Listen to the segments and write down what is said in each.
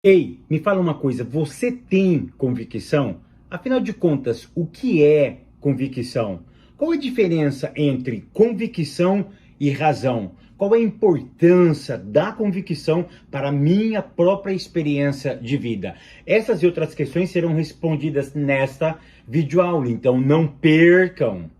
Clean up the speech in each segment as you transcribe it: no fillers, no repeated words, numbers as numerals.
Ei, me fala uma coisa, você tem convicção? Afinal de contas, o que é convicção? Qual a diferença entre convicção e razão? Qual a importância da convicção para a minha própria experiência de vida? Essas e outras questões serão respondidas nesta videoaula, então não percam!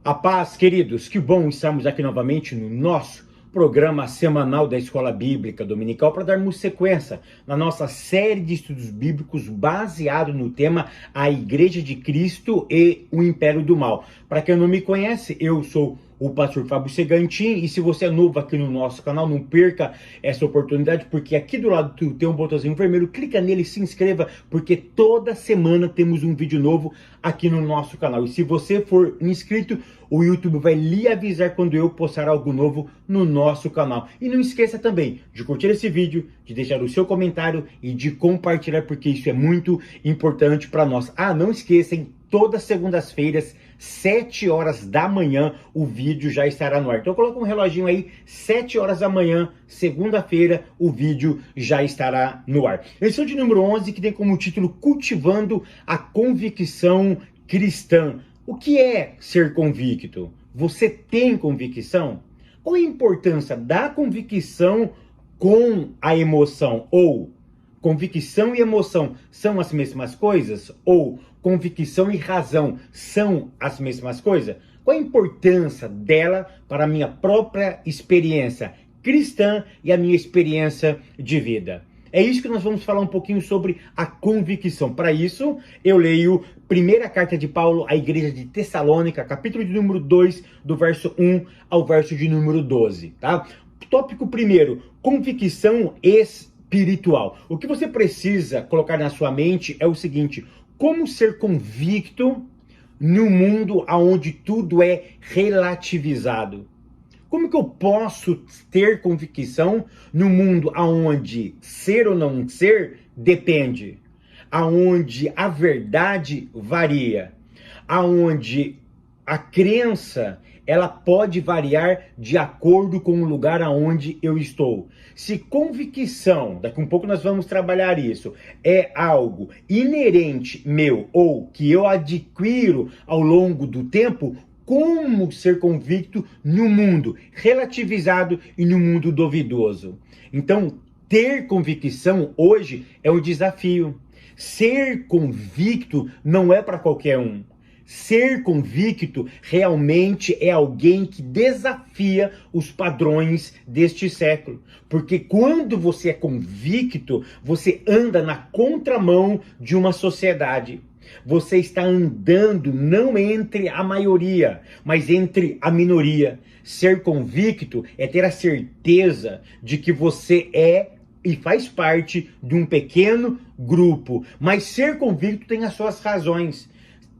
A paz, queridos, que bom estarmos aqui novamente no nosso programa semanal da Escola Bíblica Dominical para darmos sequência na nossa série de estudos bíblicos baseado no tema A Igreja de Cristo e o Império do Mal. Para quem não me conhece, eu sou o pastor Fábio Segantin, e se você é novo aqui no nosso canal, não perca essa oportunidade, porque aqui do lado tem um botãozinho vermelho, clica nele e se inscreva, porque toda semana temos um vídeo novo aqui no nosso canal. E se você for inscrito, o YouTube vai lhe avisar quando eu postar algo novo no nosso canal. E não esqueça também de curtir esse vídeo, de deixar o seu comentário e de compartilhar, porque isso é muito importante para nós. Ah, não esqueçam, todas segundas-feiras, 7 horas da manhã, o vídeo já estará no ar. Então coloca um reloginho aí, 7 horas da manhã, segunda-feira, o vídeo já estará no ar. Lição de número 11, que tem como título Cultivando a Convicção Cristã. O que é ser convicto? Você tem convicção? Qual a importância da convicção com a emoção? Ou convicção e emoção são as mesmas coisas? Ou convicção e razão são as mesmas coisas? Qual a importância dela para a minha própria experiência cristã e a minha experiência de vida? É isso que nós vamos falar um pouquinho sobre a convicção. Para isso, eu leio primeira carta de Paulo à igreja de Tessalônica, capítulo de número 2, do verso 1 ao verso de número 12, tá? Tópico primeiro, convicção espiritual. O que você precisa colocar na sua mente é o seguinte: como ser convicto num mundo onde tudo é relativizado? Como que eu posso ter convicção no mundo onde ser ou não ser depende? Onde a verdade varia? Onde a crença ela pode variar de acordo com o lugar aonde eu estou. Se convicção, daqui a um pouco nós vamos trabalhar isso, é algo inerente meu ou que eu adquiro ao longo do tempo, como ser convicto no mundo relativizado e no mundo duvidoso? Então, ter convicção hoje é um desafio. Ser convicto não é para qualquer um. Ser convicto realmente é alguém que desafia os padrões deste século. Porque quando você é convicto, você anda na contramão de uma sociedade. Você está andando não entre a maioria, mas entre a minoria. Ser convicto é ter a certeza de que você é e faz parte de um pequeno grupo. Mas ser convicto tem as suas razões.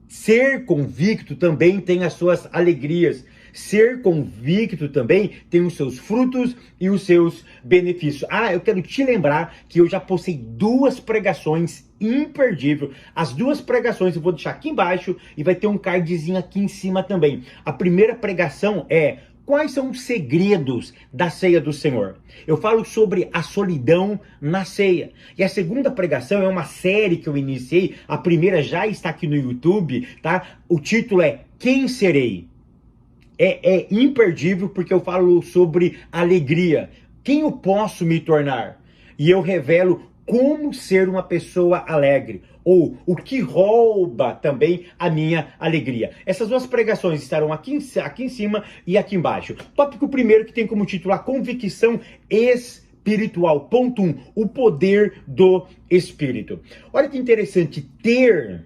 Ser convicto também tem as suas alegrias. Ser convicto também tem os seus frutos e os seus benefícios. Ah, eu quero te lembrar que eu já postei 2 pregações imperdíveis. As 2 pregações eu vou deixar aqui embaixo e vai ter um cardzinho aqui em cima também. A primeira pregação é: quais são os segredos da ceia do Senhor? Eu falo sobre a solidão na ceia. E a segunda pregação é uma série que eu iniciei. A primeira já está aqui no YouTube, tá? O título é Quem Serei? É imperdível porque eu falo sobre alegria. Quem eu posso me tornar? E eu revelo como ser uma pessoa alegre, ou o que rouba também a minha alegria. Essas 2 pregações estarão aqui em cima e aqui embaixo. Tópico primeiro, que tem como título a convicção espiritual. Ponto 1, o poder do Espírito. Olha que interessante, ter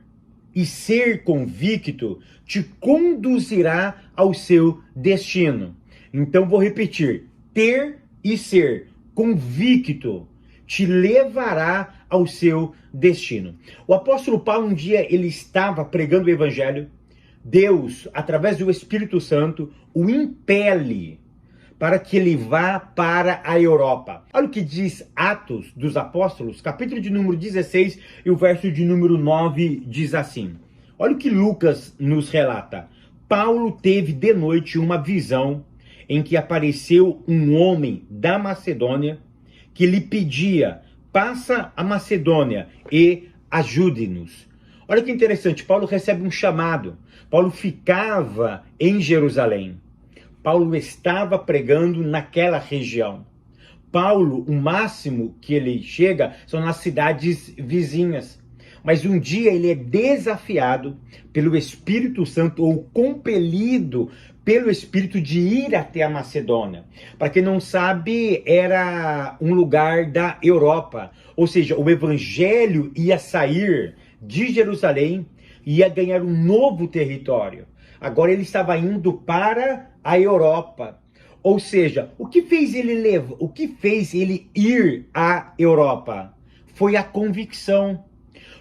e ser convicto te conduzirá ao seu destino. Então vou repetir: ter e ser convicto te levará ao seu destino. O apóstolo Paulo um dia ele estava pregando o evangelho. Deus, através do Espírito Santo, o impele para que ele vá para a Europa. Olha o que diz Atos dos Apóstolos, capítulo de número 16 e o verso de número 9 diz assim. Olha o que Lucas nos relata. Paulo teve de noite uma visão em que apareceu um homem da Macedônia que lhe pedia, passa a Macedônia e ajude-nos. Olha que interessante, Paulo recebe um chamado. Paulo ficava em Jerusalém. Paulo estava pregando naquela região. Paulo, o máximo que ele chega são nas cidades vizinhas. Mas um dia ele é desafiado pelo Espírito Santo ou compelido pelo Espírito de ir até a Macedônia. Para quem não sabe, era um lugar da Europa. Ou seja, o evangelho ia sair de Jerusalém e ia ganhar um novo território. Agora ele estava indo para a Europa. Ou seja, o que fez ele ir à Europa? Foi a convicção.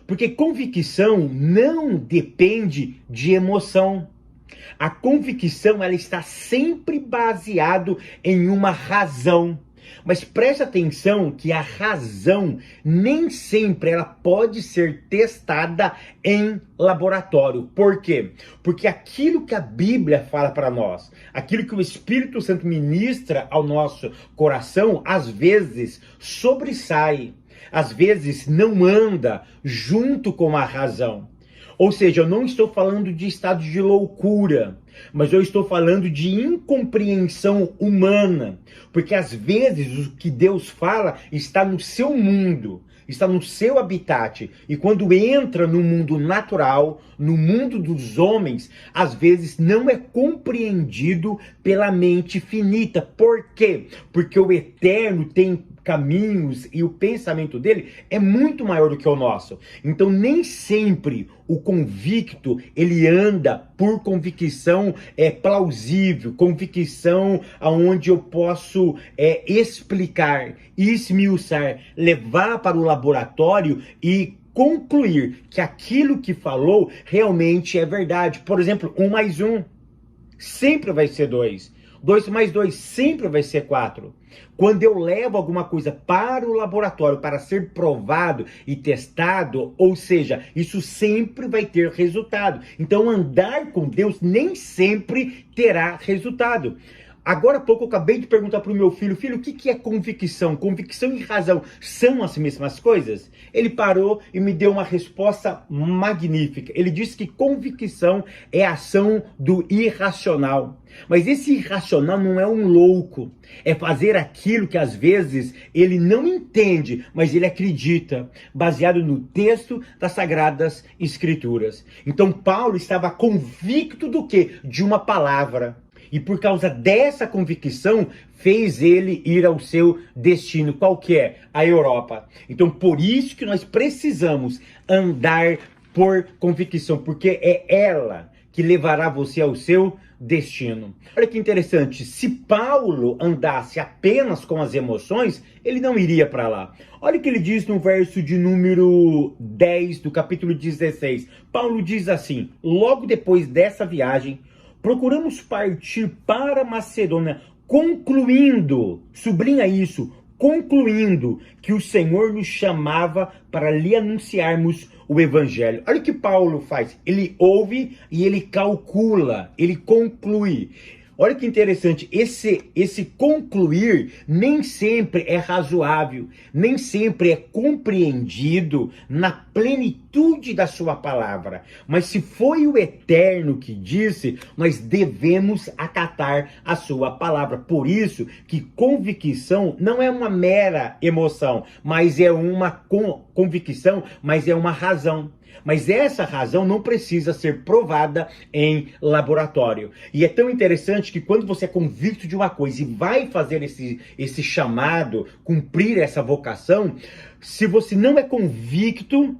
Porque convicção não depende de emoção. A convicção ela está sempre baseada em uma razão. Mas preste atenção que a razão nem sempre ela pode ser testada em laboratório. Por quê? Porque aquilo que a Bíblia fala para nós, aquilo que o Espírito Santo ministra ao nosso coração, às vezes sobressai, às vezes não anda junto com a razão. Ou seja, eu não estou falando de estado de loucura, mas eu estou falando de incompreensão humana. Porque às vezes o que Deus fala está no seu mundo, está no seu habitat. E quando entra no mundo natural, no mundo dos homens, às vezes não é compreendido pela mente finita. Por quê? Porque o eterno tem caminhos e o pensamento dele é muito maior do que o nosso. Então nem sempre o convicto ele anda por convicção plausível, convicção aonde eu posso explicar, esmiuçar, levar para o laboratório e concluir que aquilo que falou realmente é verdade. Por exemplo, 1 mais 1 sempre vai ser 2. 2 mais 2 sempre vai ser 4. Quando eu levo alguma coisa para o laboratório para ser provado e testado, ou seja, isso sempre vai ter resultado. Então andar com Deus nem sempre terá resultado. Agora há pouco eu acabei de perguntar para o meu filho, o que é convicção? Convicção e razão são as mesmas coisas? Ele parou e me deu uma resposta magnífica. Ele disse que convicção é a ação do irracional. Mas esse irracional não é um louco. É fazer aquilo que às vezes ele não entende, mas ele acredita, baseado no texto das Sagradas Escrituras. Então Paulo estava convicto do quê? De uma palavra. E por causa dessa convicção, fez ele ir ao seu destino. Qual que é? A Europa. Então, por isso que nós precisamos andar por convicção, porque é ela que levará você ao seu destino. Olha que interessante, se Paulo andasse apenas com as emoções, ele não iria para lá. Olha o que ele diz no verso de número 10 do capítulo 16. Paulo diz assim, logo depois dessa viagem, procuramos partir para Macedônia, concluindo, sublinha isso, concluindo que o Senhor nos chamava para lhe anunciarmos o Evangelho. Olha o que Paulo faz, ele ouve e ele calcula, ele conclui. Olha que interessante, esse concluir nem sempre é razoável, nem sempre é compreendido na plenitude da sua palavra. Mas se foi o Eterno que disse, nós devemos acatar a sua palavra. Por isso que convicção não é uma mera emoção, mas é uma convicção, mas é uma razão. Mas essa razão não precisa ser provada em laboratório. E é tão interessante que quando você é convicto de uma coisa e vai fazer esse chamado, cumprir essa vocação, se você não é convicto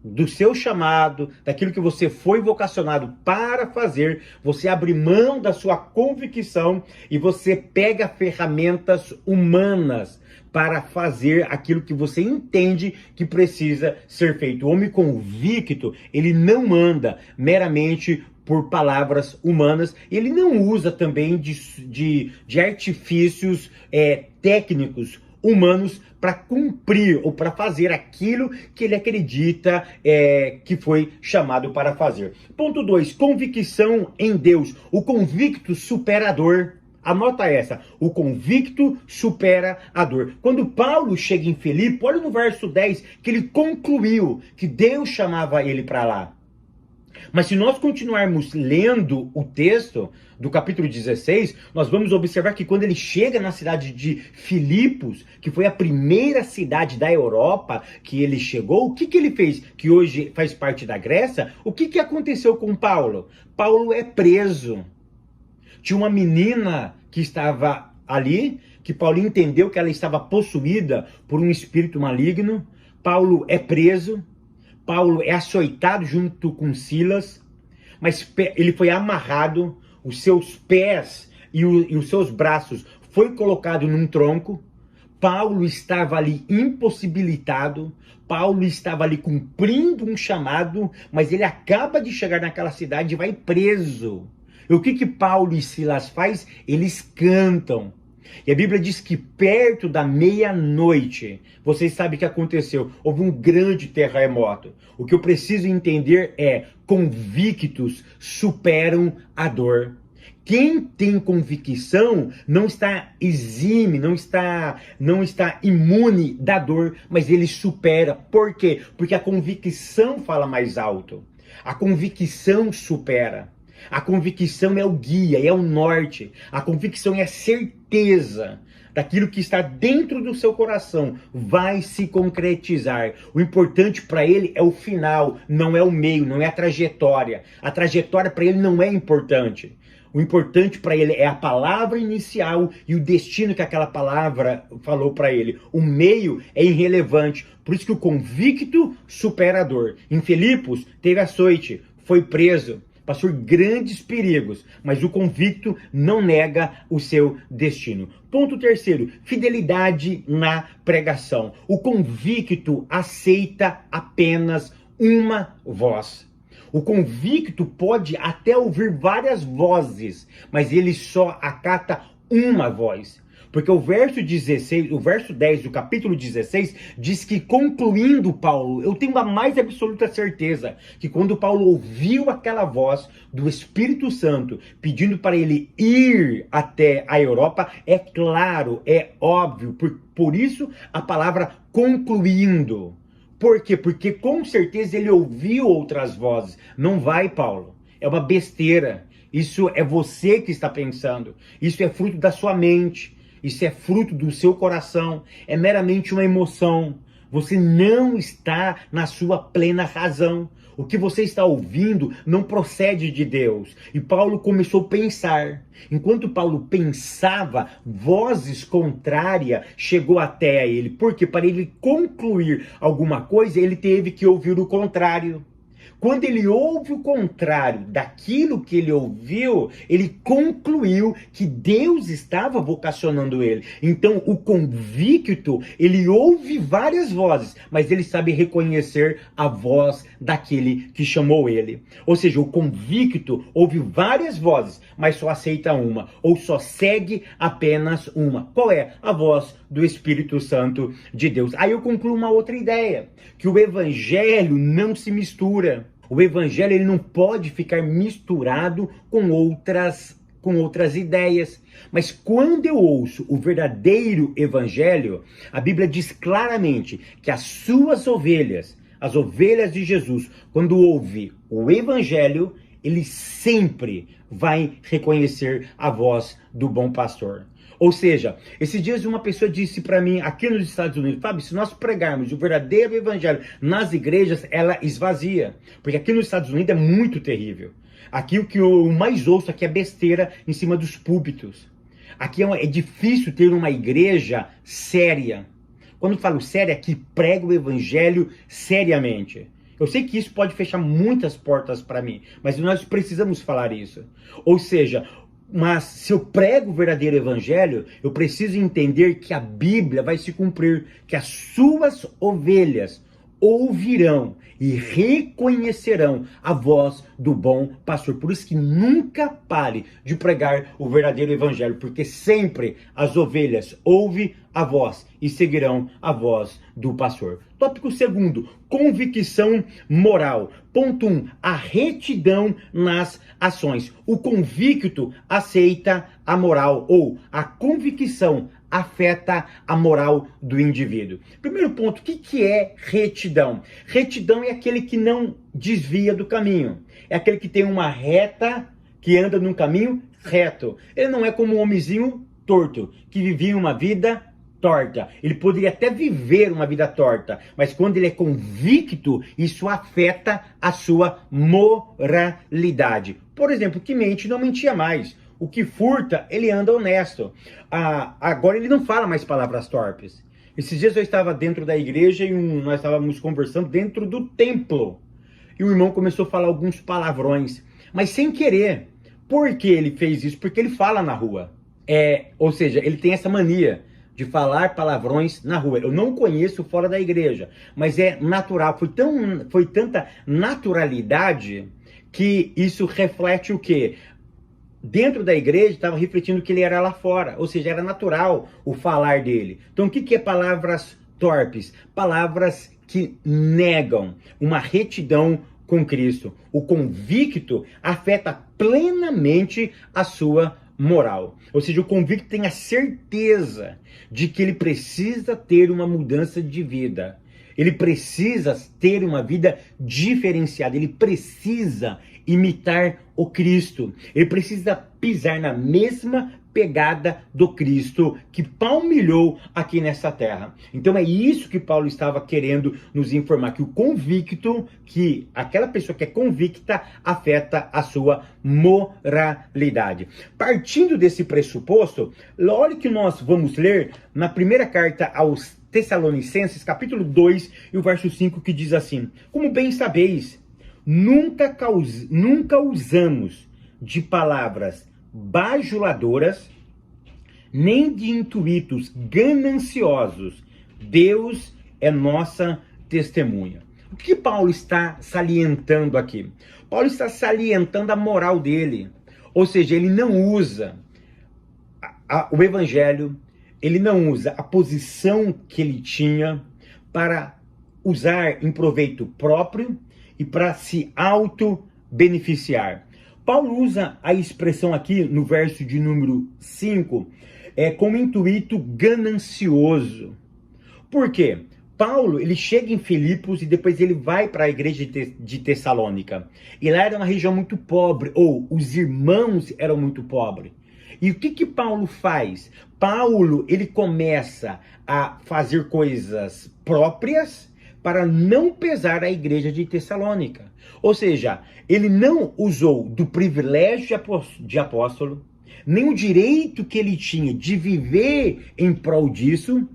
do seu chamado, daquilo que você foi vocacionado para fazer, você abre mão da sua convicção e você pega ferramentas humanas para fazer aquilo que você entende que precisa ser feito. O homem convicto, ele não anda meramente por palavras humanas, ele não usa também de artifícios técnicos humanos para cumprir ou para fazer aquilo que ele acredita que foi chamado para fazer. Ponto 2, convicção em Deus. O convicto supera a dor. Anota essa, o convicto supera a dor. Quando Paulo chega em Filipe, olha no verso 10, que ele concluiu que Deus chamava ele para lá. Mas se nós continuarmos lendo o texto do capítulo 16, nós vamos observar que quando ele chega na cidade de Filipos, que foi a primeira cidade da Europa que ele chegou, o que ele fez? Que hoje faz parte da Grécia. O que aconteceu com Paulo? Paulo é preso. Tinha uma menina que estava ali, que Paulo entendeu que ela estava possuída por um espírito maligno. Paulo é preso. Paulo é açoitado junto com Silas, mas ele foi amarrado, os seus pés e os seus braços foi colocado num tronco. Paulo estava ali impossibilitado, Paulo estava ali cumprindo um chamado, mas ele acaba de chegar naquela cidade e vai preso. E o que Paulo e Silas faz? Eles cantam. E a Bíblia diz que perto da meia-noite, vocês sabem o que aconteceu, houve um grande terremoto. O que eu preciso entender é, convictos superam a dor. Quem tem convicção não está exime, não está imune da dor, mas ele supera. Por quê? Porque a convicção fala mais alto. A convicção supera. A convicção é o guia, é o norte. A convicção é a certeza daquilo que está dentro do seu coração vai se concretizar. O importante para ele é o final, não é o meio, não é a trajetória. A trajetória para ele não é importante. O importante para ele é a palavra inicial e o destino que aquela palavra falou para ele. O meio é irrelevante. Por isso que o convicto supera a dor. Em Filipos teve açoite, foi preso. Passou grandes perigos, mas o convicto não nega o seu destino. Ponto 3, fidelidade na pregação. O convicto aceita apenas uma voz. O convicto pode até ouvir várias vozes, mas ele só acata uma voz. Porque o verso 10 do capítulo 16 diz que, concluindo Paulo, eu tenho a mais absoluta certeza que quando Paulo ouviu aquela voz do Espírito Santo pedindo para ele ir até a Europa, é claro, é óbvio, por isso a palavra concluindo. Por quê? Porque com certeza ele ouviu outras vozes. Não vai, Paulo. É uma besteira. Isso é você que está pensando. Isso é fruto da sua mente. Isso é fruto do seu coração, é meramente uma emoção. Você não está na sua plena razão. O que você está ouvindo não procede de Deus. E Paulo começou a pensar. Enquanto Paulo pensava, vozes contrárias chegou até ele. Porque para ele concluir alguma coisa, ele teve que ouvir o contrário. Quando ele ouve o contrário daquilo que ele ouviu, ele concluiu que Deus estava vocacionando ele. Então, o convicto, ele ouve várias vozes, mas ele sabe reconhecer a voz daquele que chamou ele. Ou seja, o convicto ouve várias vozes, mas só aceita uma, ou só segue apenas uma. Qual é? A voz do Espírito Santo de Deus. Aí eu concluo uma outra ideia, que o evangelho não se mistura. O evangelho ele não pode ficar misturado com outras ideias. Mas quando eu ouço o verdadeiro evangelho, a Bíblia diz claramente que as suas ovelhas, as ovelhas de Jesus, quando ouve o evangelho, ele sempre vai reconhecer a voz do bom pastor. Ou seja, esses dias uma pessoa disse para mim, aqui nos Estados Unidos, Fábio, se nós pregarmos o verdadeiro evangelho nas igrejas, ela esvazia. Porque aqui nos Estados Unidos é muito terrível. Aqui o que eu mais ouço aqui é besteira em cima dos púlpitos. Aqui é difícil ter uma igreja séria. Quando eu falo séria, que prega o evangelho seriamente. Eu sei que isso pode fechar muitas portas para mim, mas nós precisamos falar isso. Ou seja, Mas se eu prego o verdadeiro evangelho, eu preciso entender que a Bíblia vai se cumprir, que as suas ovelhas ouvirão e reconhecerão a voz do bom pastor. Por isso que nunca pare de pregar o verdadeiro evangelho, porque sempre as ovelhas ouvem a voz e seguirão a voz do pastor. Tópico segundo, convicção moral. Ponto 1, a retidão nas ações. O convicto aceita a moral, ou a convicção afeta a moral do indivíduo. Primeiro ponto, o que é retidão? Retidão é aquele que não desvia do caminho. É aquele que tem uma reta, que anda num caminho reto. Ele não é como um homenzinho torto, que vivia uma vida torta. Ele poderia até viver uma vida torta, mas quando ele é convicto, isso afeta a sua moralidade. Por exemplo, o que mente não mentia mais. O que furta, ele anda honesto. Agora ele não fala mais palavras torpes. Esses dias eu estava dentro da igreja e nós estávamos conversando dentro do templo. E o irmão começou a falar alguns palavrões, mas sem querer. Por que ele fez isso? Porque ele fala na rua. Ou seja, ele tem essa mania de falar palavrões na rua. Eu não conheço fora da igreja, mas é natural. Foi tanta naturalidade que isso reflete o quê? Dentro da igreja estava refletindo que ele era lá fora, ou seja, era natural o falar dele. Então o que é palavras torpes? Palavras que negam uma retidão com Cristo. O convicto afeta plenamente a sua moral. Ou seja, o convicto tem a certeza de que ele precisa ter uma mudança de vida. Ele precisa ter uma vida diferenciada. Ele precisa imitar o Cristo. Ele precisa pisar na mesma pegada do Cristo que palmilhou aqui nessa terra. Então é isso que Paulo estava querendo nos informar, que o convicto, que aquela pessoa que é convicta, afeta a sua moralidade. Partindo desse pressuposto, olha o que nós vamos ler na primeira carta aos Tessalonicenses, capítulo 2, e o verso 5, que diz assim: como bem sabeis, nunca usamos de palavras bajuladoras, nem de intuitos gananciosos. Deus é nossa testemunha. O que Paulo está salientando aqui? Paulo está salientando a moral dele. Ou seja, ele não usa o evangelho, ele não usa a posição que ele tinha para usar em proveito próprio e para se auto-beneficiar. Paulo usa a expressão aqui no verso de número 5, como intuito ganancioso. Por quê? Paulo, ele chega em Filipos e depois ele vai para a igreja de Tessalônica. E lá era uma região muito pobre, ou os irmãos eram muito pobres. E o que Paulo faz? Paulo, ele começa a fazer coisas próprias para não pesar a igreja de Tessalônica. Ou seja, ele não usou do privilégio de apóstolo, nem o direito que ele tinha de viver em prol disso,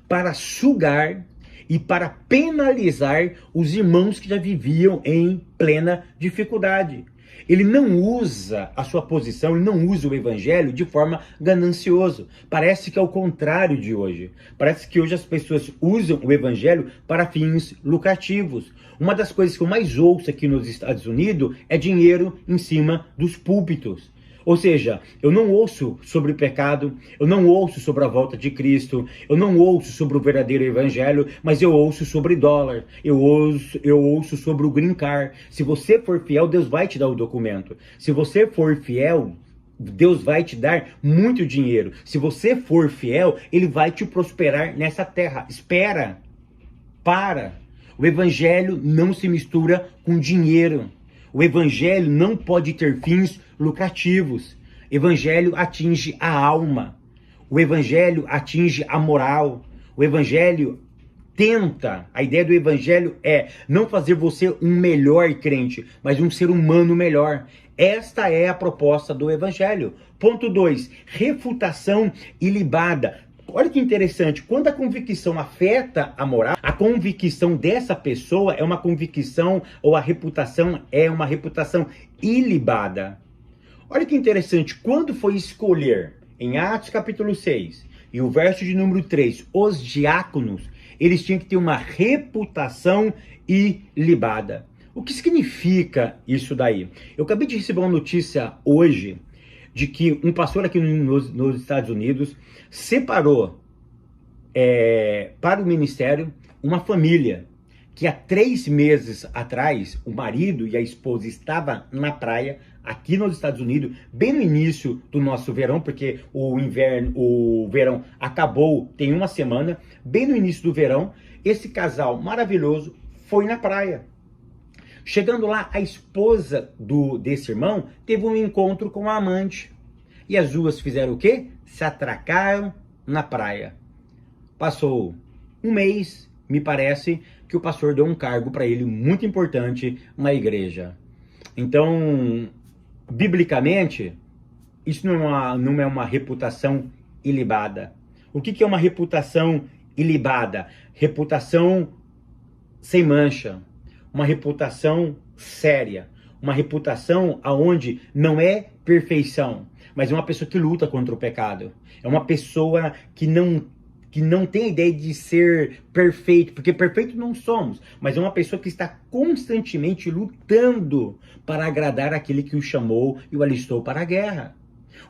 para sugar e para penalizar os irmãos que já viviam em plena dificuldade. Ele não usa a sua posição, ele não usa o evangelho de forma gananciosa. Parece que é o contrário de hoje. Parece que hoje as pessoas usam o evangelho para fins lucrativos. Uma das coisas que eu mais ouço aqui nos Estados Unidos é dinheiro em cima dos púlpitos. Ou seja, eu não ouço sobre o pecado, eu não ouço sobre a volta de Cristo, eu não ouço sobre o verdadeiro evangelho, mas eu ouço sobre dólar, eu ouço sobre o green card. Se você for fiel, Deus vai te dar o documento. Se você for fiel, Deus vai te dar muito dinheiro. Se você for fiel, Ele vai te prosperar nessa terra. Espera, para. O evangelho não se mistura com dinheiro. O evangelho não pode ter fins lucrativos. O evangelho atinge a alma. O evangelho atinge a moral. O evangelho a ideia do evangelho é não fazer você um melhor crente, mas um ser humano melhor. Esta é a proposta do evangelho. Ponto 2, refutação ilibada. Olha que interessante, quando a convicção afeta a moral, a convicção dessa pessoa é uma convicção, ou a reputação é uma reputação ilibada. Olha que interessante, quando foi escolher, em Atos capítulo 6, e o verso de número 3, os diáconos, eles tinham que ter uma reputação ilibada. O que significa isso daí? Eu acabei de receber uma notícia hoje de que um pastor aqui nos Estados Unidos separou para o ministério uma família que há 3 meses atrás o marido e a esposa estavam na praia aqui nos Estados Unidos, bem no início do nosso verão, porque o verão acabou tem uma semana, bem no início do verão, esse casal maravilhoso foi na praia. Chegando lá, a esposa desse irmão teve um encontro com a amante. E as duas fizeram o quê? Se atracaram na praia. Passou um mês, me parece, que o pastor deu um cargo para ele muito importante na igreja. Então, biblicamente, isso não é uma reputação ilibada. O que é uma reputação ilibada? Reputação sem mancha. Uma reputação séria. Uma reputação onde não é perfeição, mas é uma pessoa que luta contra o pecado. É uma pessoa que não tem a ideia de ser perfeito, porque perfeito não somos, mas é uma pessoa que está constantemente lutando para agradar aquele que o chamou e o alistou para a guerra.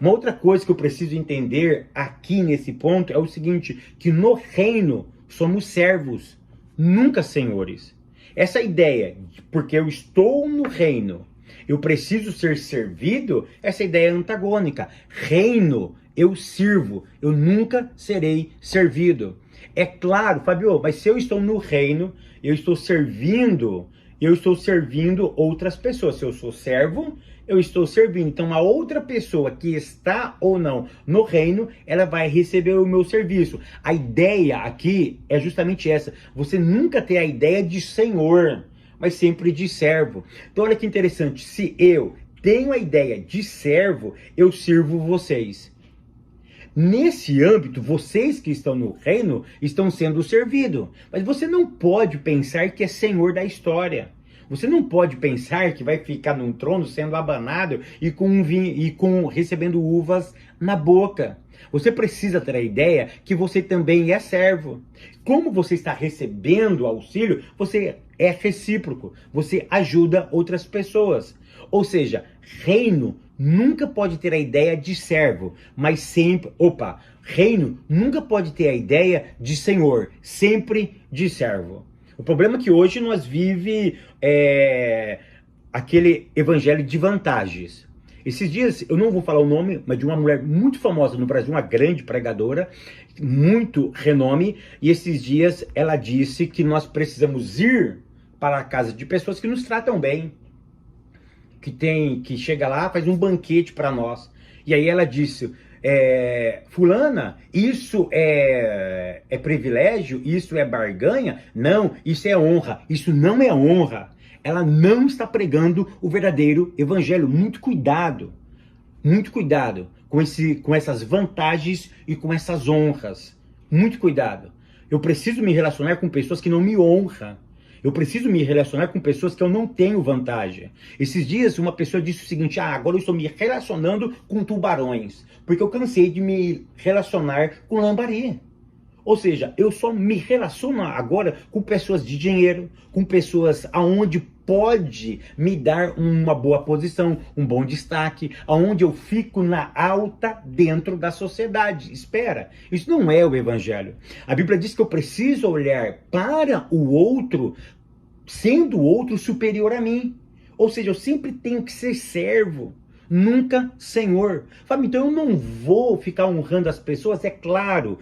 Uma outra coisa que eu preciso entender aqui nesse ponto é o seguinte, que no reino somos servos, nunca senhores. Essa ideia, porque eu estou no reino, eu preciso ser servido, essa ideia é antagônica. Reino, eu sirvo, eu nunca serei servido. É claro, Fabio, mas se eu estou no reino, eu estou servindo outras pessoas. Se eu sou servo, eu estou servindo. Então, a outra pessoa que está ou não no reino, ela vai receber o meu serviço. A ideia aqui é justamente essa. Você nunca tem a ideia de senhor, mas sempre de servo. Então, olha que interessante. Se eu tenho a ideia de servo, eu sirvo vocês. Nesse âmbito, vocês que estão no reino estão sendo servidos. Mas você não pode pensar que é senhor da história. Você não pode pensar que vai ficar num trono sendo abanado e recebendo uvas na boca. Você precisa ter a ideia que você também é servo. Como você está recebendo auxílio, você é recíproco. Você ajuda outras pessoas. Ou seja, reino nunca pode ter a ideia de servo, mas sempre... reino nunca pode ter a ideia de senhor, sempre de servo. O problema é que hoje nós vivemos aquele evangelho de vantagens. Esses dias, eu não vou falar o nome, mas de uma mulher muito famosa no Brasil, uma grande pregadora, muito renome, e esses dias ela disse que nós precisamos ir para a casa de pessoas que nos tratam bem, que chega lá, faz um banquete para nós. E aí ela disse, fulana, isso é privilégio? Isso é barganha? Não, isso é honra. Isso não é honra. Ela não está pregando o verdadeiro evangelho. Muito cuidado com essas vantagens e com essas honras. Muito cuidado. Eu preciso me relacionar com pessoas que não me honram. Eu preciso me relacionar com pessoas que eu não tenho vantagem. Esses dias uma pessoa disse o seguinte, agora eu estou me relacionando com tubarões, porque eu cansei de me relacionar com lambari. Ou seja, eu só me relaciono agora com pessoas de dinheiro, com pessoas aonde pode me dar uma boa posição, um bom destaque, aonde eu fico na alta dentro da sociedade. Espera, isso não é o evangelho. A Bíblia diz que eu preciso olhar para o outro, sendo o outro superior a mim. Ou seja, eu sempre tenho que ser servo, nunca senhor. Fábio, então eu não vou ficar honrando as pessoas, é claro.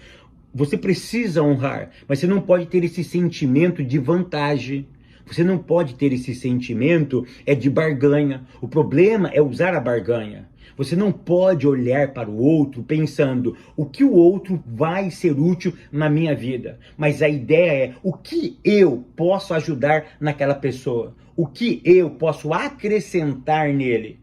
Você precisa honrar, mas você não pode ter esse sentimento de vantagem. Você não pode ter esse sentimento de barganha. O problema é usar a barganha. Você não pode olhar para o outro pensando o que o outro vai ser útil na minha vida. Mas a ideia é o que eu posso ajudar naquela pessoa. O que eu posso acrescentar nele.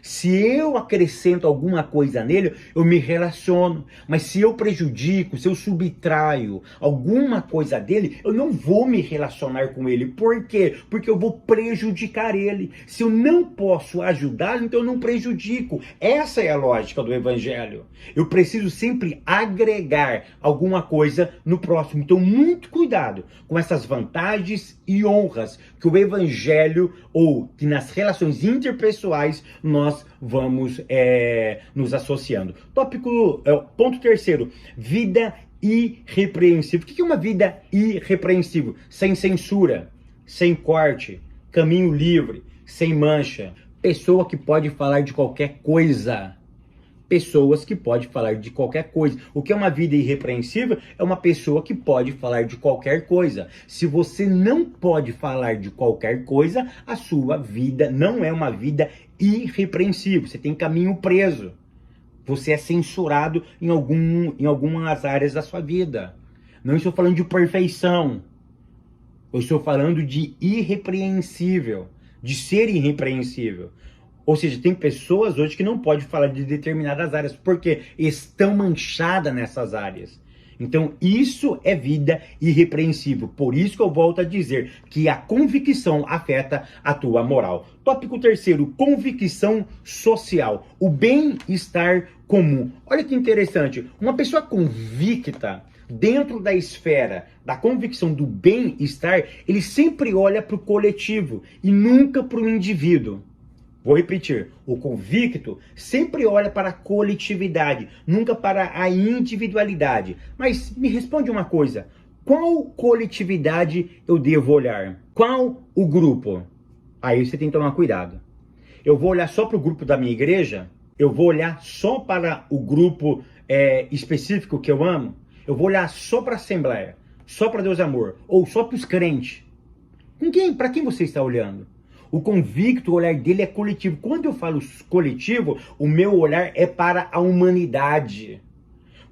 Se eu acrescento alguma coisa nele, eu me relaciono. Mas se eu prejudico, se eu subtraio alguma coisa dele, eu não vou me relacionar com ele. Por quê? Porque eu vou prejudicar ele. Se eu não posso ajudar, então eu não prejudico. Essa é a lógica do evangelho. Eu preciso sempre agregar alguma coisa no próximo. Então, muito cuidado com essas vantagens e honras que o evangelho, ou que nas relações interpessoais nós vamos nos associando. Ponto terceiro, vida irrepreensível. O que é uma vida irrepreensível? Sem censura, sem corte, caminho livre, sem mancha. Pessoa que pode falar de qualquer coisa. Pessoas que podem falar de qualquer coisa. O que é uma vida irrepreensível? É uma pessoa que pode falar de qualquer coisa. Se você não pode falar de qualquer coisa, a sua vida não é uma vida irrepreensível. Você tem caminho preso. Você é censurado em algumas áreas da sua vida. Não estou falando de perfeição. Eu estou falando de irrepreensível, de ser irrepreensível. Ou seja, tem pessoas hoje que não podem falar de determinadas áreas porque estão manchadas nessas áreas. Então, isso é vida irrepreensível. Por isso que eu volto a dizer que a convicção afeta a tua moral. Tópico terceiro, convicção social. O bem-estar comum. Olha que interessante. Uma pessoa convicta, dentro da esfera da convicção do bem-estar, ele sempre olha para o coletivo e nunca para o indivíduo. Vou repetir, o convicto sempre olha para a coletividade, nunca para a individualidade. Mas me responde uma coisa, qual coletividade eu devo olhar? Qual o grupo? Aí você tem que tomar cuidado. Eu vou olhar só para o grupo da minha igreja? Eu vou olhar só para o grupo específico que eu amo? Eu vou olhar só para a Assembleia, só para Deus Amor, ou só para os crentes? Para quem você está olhando? O convicto, o olhar dele é coletivo. Quando eu falo coletivo, o meu olhar é para a humanidade.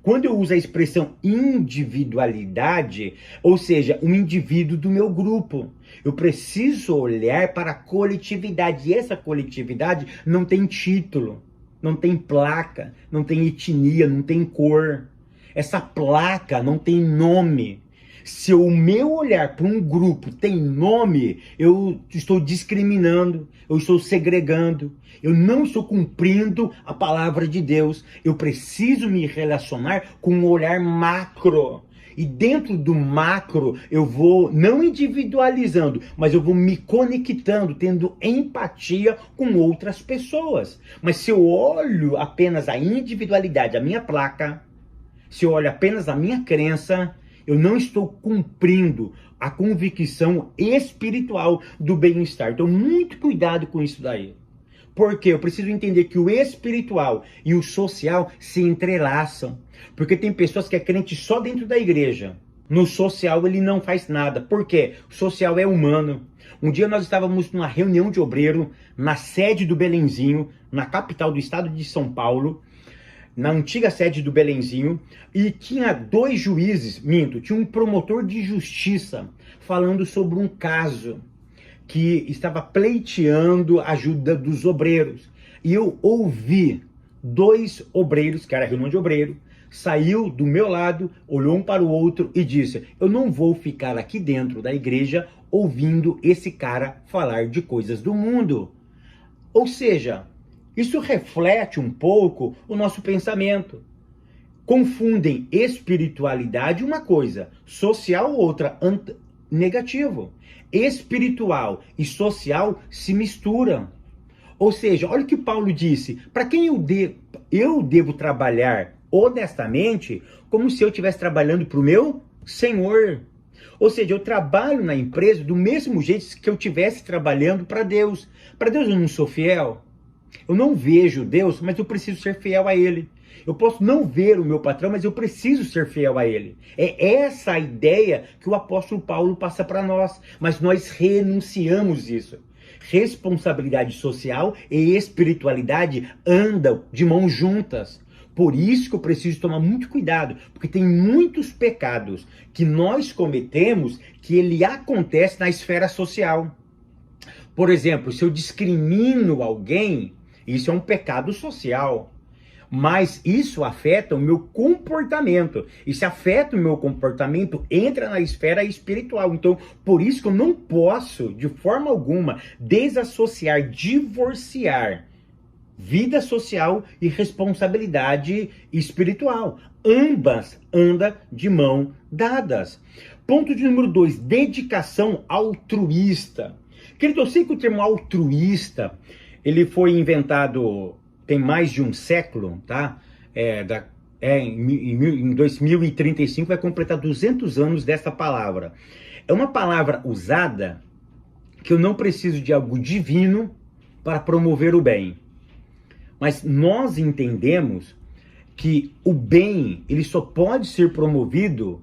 Quando eu uso a expressão individualidade, ou seja, um indivíduo do meu grupo, eu preciso olhar para a coletividade. E essa coletividade não tem título, não tem placa, não tem etnia, não tem cor. Essa placa não tem nome. Se o meu olhar para um grupo tem nome, eu estou discriminando, eu estou segregando, eu não estou cumprindo a palavra de Deus. Eu preciso me relacionar com um olhar macro. E dentro do macro, eu vou não individualizando, mas eu vou me conectando, tendo empatia com outras pessoas. Mas se eu olho apenas a individualidade, a minha placa, se eu olho apenas a minha crença, eu não estou cumprindo a convicção espiritual do bem-estar. Então, muito cuidado com isso daí. Porque eu preciso entender que o espiritual e o social se entrelaçam. Porque tem pessoas que é crente só dentro da igreja. No social ele não faz nada. Por quê? O social é humano. Um dia nós estávamos numa reunião de obreiro na sede do Belenzinho, na capital do estado de São Paulo, na antiga sede do Belenzinho, e tinha dois juízes, tinha um promotor de justiça falando sobre um caso que estava pleiteando a ajuda dos obreiros. E eu ouvi dois obreiros, que era reunião de obreiro, saiu do meu lado, olhou um para o outro e disse: eu não vou ficar aqui dentro da igreja ouvindo esse cara falar de coisas do mundo. Ou seja, isso reflete um pouco o nosso pensamento. Confundem espiritualidade uma coisa, social outra, negativo. Espiritual e social se misturam. Ou seja, olha o que Paulo disse, para quem eu devo trabalhar honestamente, como se eu estivesse trabalhando para o meu Senhor. Ou seja, eu trabalho na empresa do mesmo jeito que eu estivesse trabalhando para Deus. Para Deus eu não sou fiel. Eu não vejo Deus, mas eu preciso ser fiel a Ele. Eu posso não ver o meu patrão, mas eu preciso ser fiel a Ele. É essa a ideia que o apóstolo Paulo passa para nós. Mas nós renunciamos isso. Responsabilidade social e espiritualidade andam de mãos juntas. Por isso que eu preciso tomar muito cuidado, porque tem muitos pecados que nós cometemos que ele acontece na esfera social. Por exemplo, se eu discrimino alguém, Isso é um pecado social. Mas isso afeta o meu comportamento. E se afeta o meu comportamento, entra na esfera espiritual. Então, por isso que eu não posso, de forma alguma, desassociar, divorciar vida social e responsabilidade espiritual. Ambas andam de mão dadas. Ponto de número 2, dedicação altruísta. Querido, eu sei que o termo altruísta, ele foi inventado tem mais de um século, tá? Em 2035 vai completar 200 anos dessa palavra. É uma palavra usada que eu não preciso de algo divino para promover o bem. Mas nós entendemos que o bem, ele só pode ser promovido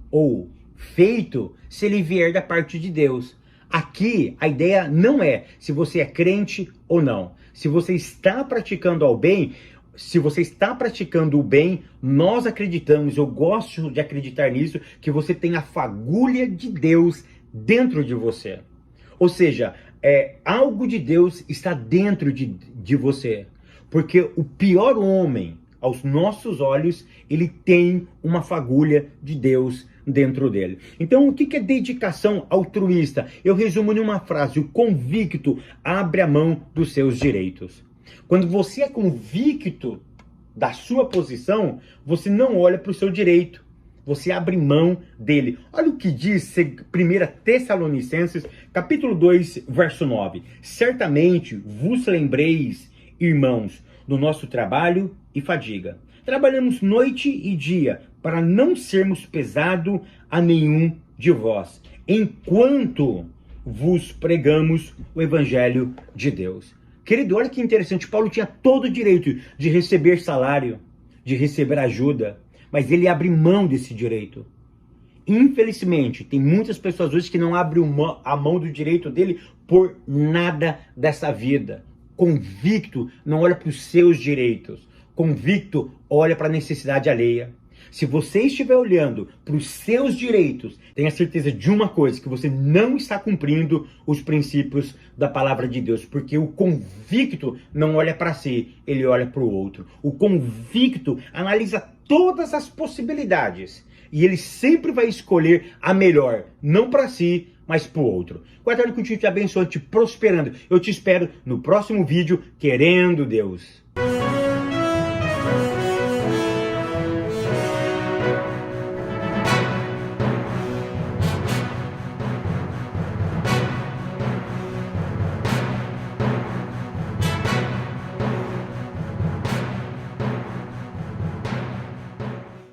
ou feito se ele vier da parte de Deus. Aqui, a ideia não é se você é crente ou não. Se você está praticando o bem, se você está praticando o bem, nós acreditamos, eu gosto de acreditar nisso, que você tem a fagulha de Deus dentro de você. Ou seja, algo de Deus está dentro de você. Porque o pior homem, aos nossos olhos, ele tem uma fagulha de Deus dentro dele. Então, o que é dedicação altruísta? Eu resumo em uma frase: o convicto abre a mão dos seus direitos. Quando você é convicto da sua posição, você não olha para o seu direito. Você abre mão dele. Olha o que diz 1 Tessalonicenses, capítulo 2, verso 9. Certamente vos lembreis, irmãos, do nosso trabalho e fadiga. Trabalhamos noite e dia para não sermos pesado a nenhum de vós, enquanto vos pregamos o evangelho de Deus. Querido, olha que interessante, Paulo tinha todo o direito de receber salário, de receber ajuda, mas ele abre mão desse direito. Infelizmente, tem muitas pessoas hoje que não abrem a mão do direito dele por nada dessa vida. Convicto não olha para os seus direitos. Convicto olha para a necessidade alheia. Se você estiver olhando para os seus direitos, tenha certeza de uma coisa, que você não está cumprindo os princípios da palavra de Deus. Porque o convicto não olha para si, ele olha para o outro. O convicto analisa todas as possibilidades. E ele sempre vai escolher a melhor, não para si, mas para o outro. O Eterno contigo te abençoe, te prosperando. Eu te espero no próximo vídeo, querendo Deus.